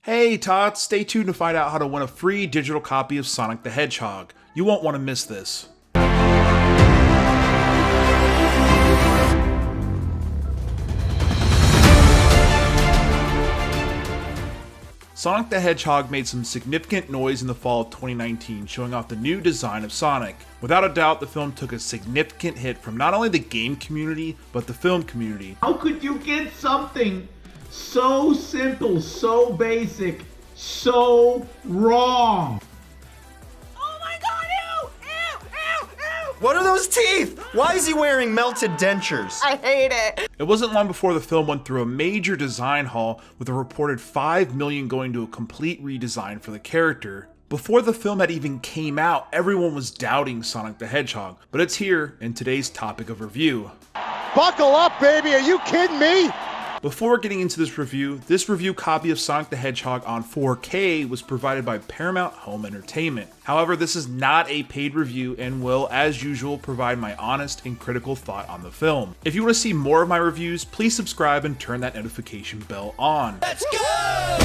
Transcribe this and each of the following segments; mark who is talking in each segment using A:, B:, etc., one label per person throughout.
A: Hey tots, stay tuned to find out how to win a free digital copy of Sonic the Hedgehog. You won't want to miss this. Sonic the Hedgehog made some significant noise in the fall of 2019, showing off the new design of Sonic. Without a doubt, the film took a significant hit from not only the game community, but the film community.
B: How could you get something so simple, so basic, so wrong?
C: Oh my god, ew! Ew! Ew! Ew!
D: What are those teeth? Why is he wearing melted dentures?
C: I hate it.
A: It wasn't long before the film went through a major design haul, with a reported $5 million going to a complete redesign for the character. Before the film had even came out, everyone was doubting Sonic the Hedgehog, but it's here in today's topic of review.
E: Buckle up, baby, are you kidding me?
A: Before getting into this review copy of Sonic the Hedgehog on 4K was provided by Paramount Home Entertainment. However, this is not a paid review and will, as usual, provide my honest and critical thought on the film. If you want to see more of my reviews, please subscribe and turn that notification bell on.
D: Let's go!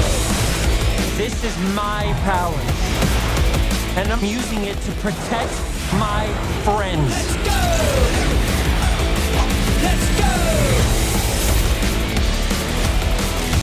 F: This is my power, and I'm using it to protect my friends.
D: Let's go! Let's go!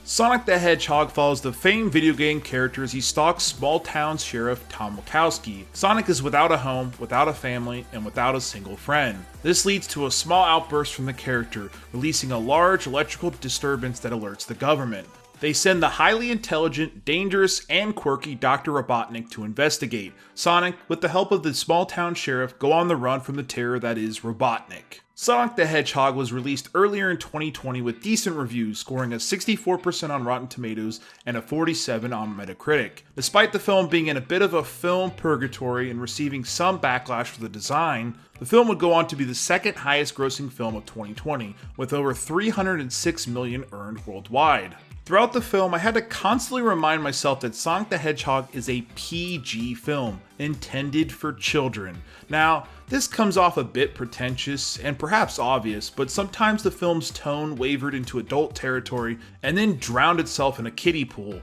A: Sonic the Hedgehog follows the famed video game character as he stalks small-town sheriff Tom Wachowski. Sonic is without a home, without a family, and without a single friend. This leads to a small outburst from the character, releasing a large electrical disturbance that alerts the government. They send the highly intelligent, dangerous, and quirky Dr. Robotnik to investigate. Sonic, with the help of the small-town sheriff, go on the run from the terror that is Robotnik. Sonic the Hedgehog was released earlier in 2020 with decent reviews, scoring a 64% on Rotten Tomatoes and a 47% on Metacritic. Despite the film being in a bit of a film purgatory and receiving some backlash for the design, the film would go on to be the second highest grossing film of 2020, with over $306 million earned worldwide. Throughout the film, I had to constantly remind myself that Sonic the Hedgehog is a PG film, intended for children. Now, this comes off a bit pretentious and perhaps obvious, but sometimes the film's tone wavered into adult territory and then drowned itself in a kiddie pool.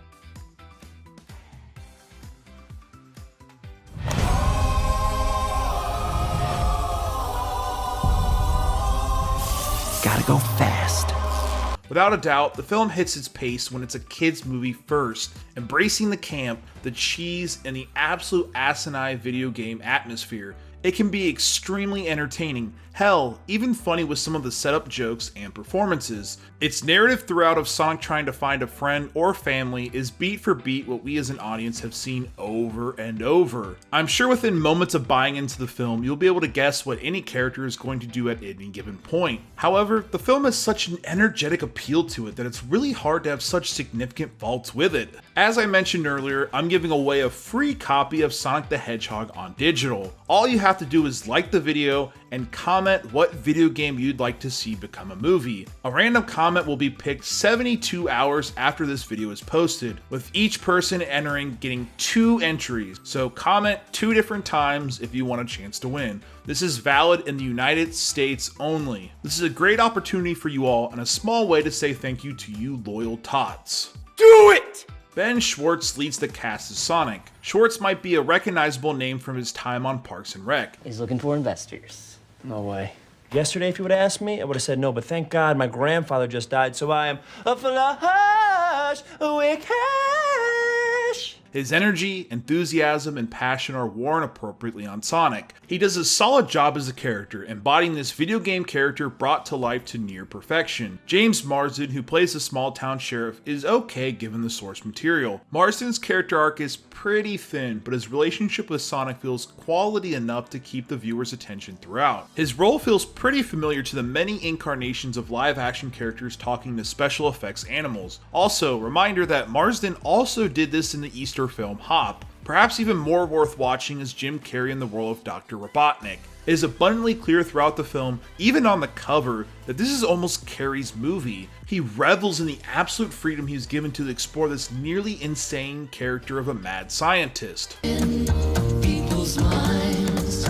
F: Gotta go fast.
A: Without a doubt, the film hits its pace when it's a kids movie first, embracing the camp, the cheese, and the absolute asinine video game atmosphere. It can be extremely entertaining, hell, even funny with some of the setup jokes and performances. Its narrative throughout of Sonic trying to find a friend or family is beat for beat what we as an audience have seen over and over. I'm sure within moments of buying into the film, you'll be able to guess what any character is going to do at any given point. However, the film has such an energetic appeal to it that it's really hard to have such significant faults with it. As I mentioned earlier, I'm giving away a free copy of Sonic the Hedgehog on digital. All you have to do is like the video and comment what video game you'd like to see become a movie. A random comment will be picked 72 hours after this video is posted, with each person entering getting 2 entries. So comment 2 different times if you want a chance to win. This is valid in the United States only. This is a great opportunity for you all and a small way to say thank you to you loyal tots.
D: Do it!
A: Ben Schwartz leads the cast as Sonic. Schwartz might be a recognizable name from his time on Parks and Rec.
G: He's looking for investors.
F: No way. Yesterday, if you would have asked me, I would have said no, but thank God my grandfather just died, so I am a flush with cash.
A: His energy, enthusiasm, and passion are worn appropriately on Sonic. He does a solid job as a character, embodying this video game character brought to life to near perfection. James Marsden, who plays the small-town sheriff, is okay given the source material. Marsden's character arc is pretty thin, but his relationship with Sonic feels quality enough to keep the viewer's attention throughout. His role feels pretty familiar to the many incarnations of live-action characters talking to special effects animals. Also, reminder that Marsden also did this in the Easter film Hop. Perhaps even more worth watching is Jim Carrey in the role of Dr. Robotnik. It is abundantly clear throughout the film, even on the cover, that this is almost Carrey's movie. He revels in the absolute freedom he is given to explore this nearly insane character of a mad scientist.
H: In people's minds,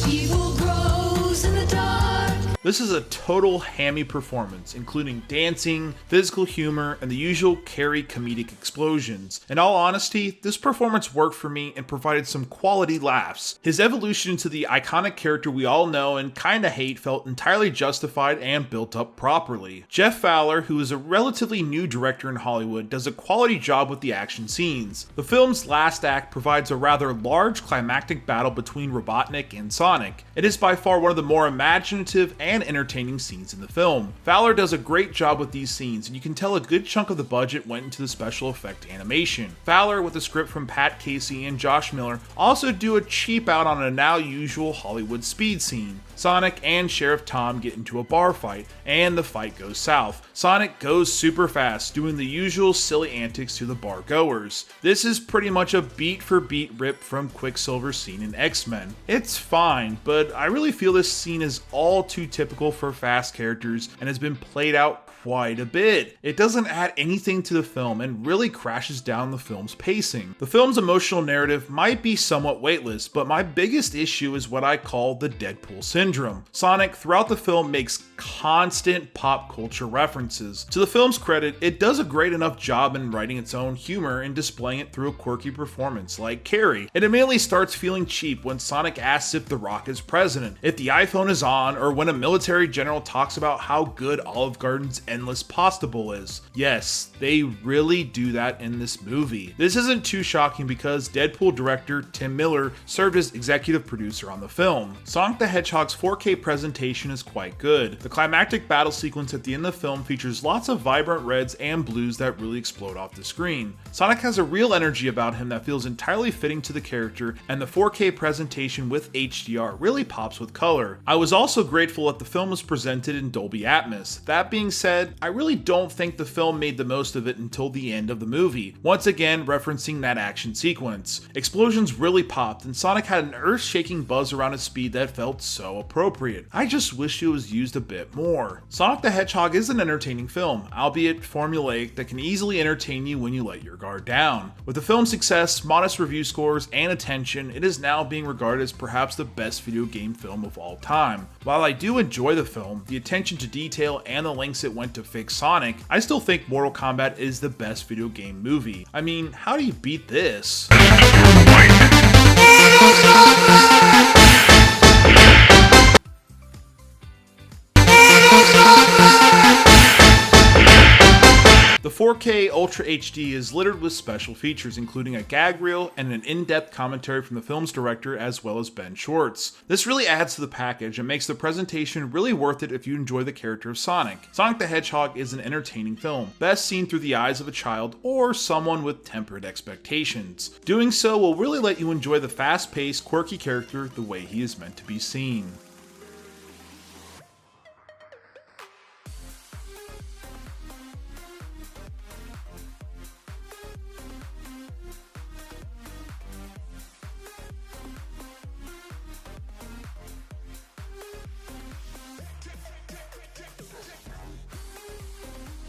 H: evil grows in the dark.
A: The This is a total hammy performance, including dancing, physical humor, and the usual Carrie comedic explosions. In all honesty, this performance worked for me and provided some quality laughs. His evolution into the iconic character we all know and kinda hate felt entirely justified and built up properly. Jeff Fowler, who is a relatively new director in Hollywood, does a quality job with the action scenes. The film's last act provides a rather large climactic battle between Robotnik and Sonic. It is by far one of the more imaginative and entertaining scenes in the film. Fowler does a great job with these scenes, and you can tell a good chunk of the budget went into the special effect animation. Fowler, with a script from Pat Casey and Josh Miller, also do a cheap out on a now usual Hollywood speed scene. Sonic and Sheriff Tom get into a bar fight, and the fight goes south. Sonic goes super fast, doing the usual silly antics to the bar goers. This is pretty much a beat for beat rip from Quicksilver's scene in X-Men. It's fine, but I really feel this scene is all too typical for fast characters and has been played out quite a bit. It doesn't add anything to the film and really crashes down the film's pacing. The film's emotional narrative might be somewhat weightless, but my biggest issue is what I call the Deadpool Syndrome. Sonic, throughout the film, makes constant pop culture references. To the film's credit, it does a great enough job in writing its own humor and displaying it through a quirky performance like Carrie. It immediately starts feeling cheap when Sonic asks if The Rock is president, if the iPhone is on, or when a military general talks about how good Olive Garden's endless pasta bowl is. Yes, they really do that in this movie. This isn't too shocking because Deadpool director Tim Miller served as executive producer on the film. Sonic the Hedgehog's 4K presentation is quite good. The climactic battle sequence at the end of the film features lots of vibrant reds and blues that really explode off the screen. Sonic has a real energy about him that feels entirely fitting to the character, and the 4K presentation with HDR really pops with color. I was also grateful that the film was presented in Dolby Atmos. That being said, I really don't think the film made the most of it until the end of the movie, once again referencing that action sequence. Explosions really popped, and Sonic had an earth-shaking buzz around his speed that felt so appropriate. I just wish it was used a bit more. Sonic the Hedgehog is an entertaining film, albeit formulaic, that can easily entertain you when you let your guard down. With the film's success, modest review scores, and attention, it is now being regarded as perhaps the best video game film of all time. While I do enjoy the film, the attention to detail and the lengths it went to fix Sonic, I still think Mortal Kombat is the best video game movie. I mean, how do you beat this? The 4K Ultra HD is littered with special features, including a gag reel and an in-depth commentary from the film's director as well as Ben Schwartz. This really adds to the package and makes the presentation really worth it if you enjoy the character of Sonic. Sonic the Hedgehog is an entertaining film, best seen through the eyes of a child or someone with tempered expectations. Doing so will really let you enjoy the fast-paced, quirky character the way he is meant to be seen.